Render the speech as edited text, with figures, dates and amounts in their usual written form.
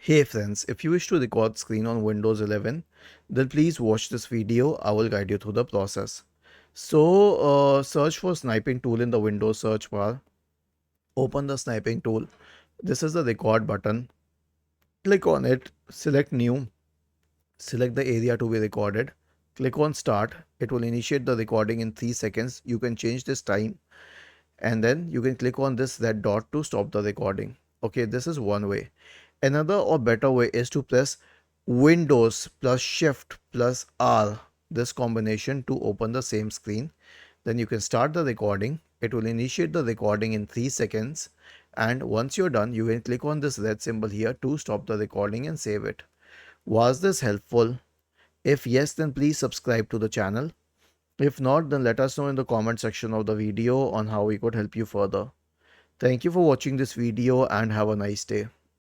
Hey friends, if you wish to record screen on Windows 11, then please watch this video. I will guide you through the process. Search for sniping tool in the Windows search bar. Open the sniping tool. This is the record button. Click on it, select new, select the area to be recorded. Click on start. It will initiate the recording in 3 seconds. You can change this time and then you can click on this red dot to stop the recording. Okay, this is one way. Another or better way is to press Windows plus Shift plus R, this combination, to open the same screen. Then you can start the recording. It will initiate the recording in 3 seconds. And once you're done, you can click on this red symbol here to stop the recording and save it. Was this helpful? If yes, then please subscribe to the channel. If not, then let us know in the comment section of the video on how we could help you further. Thank you for watching this video and have a nice day.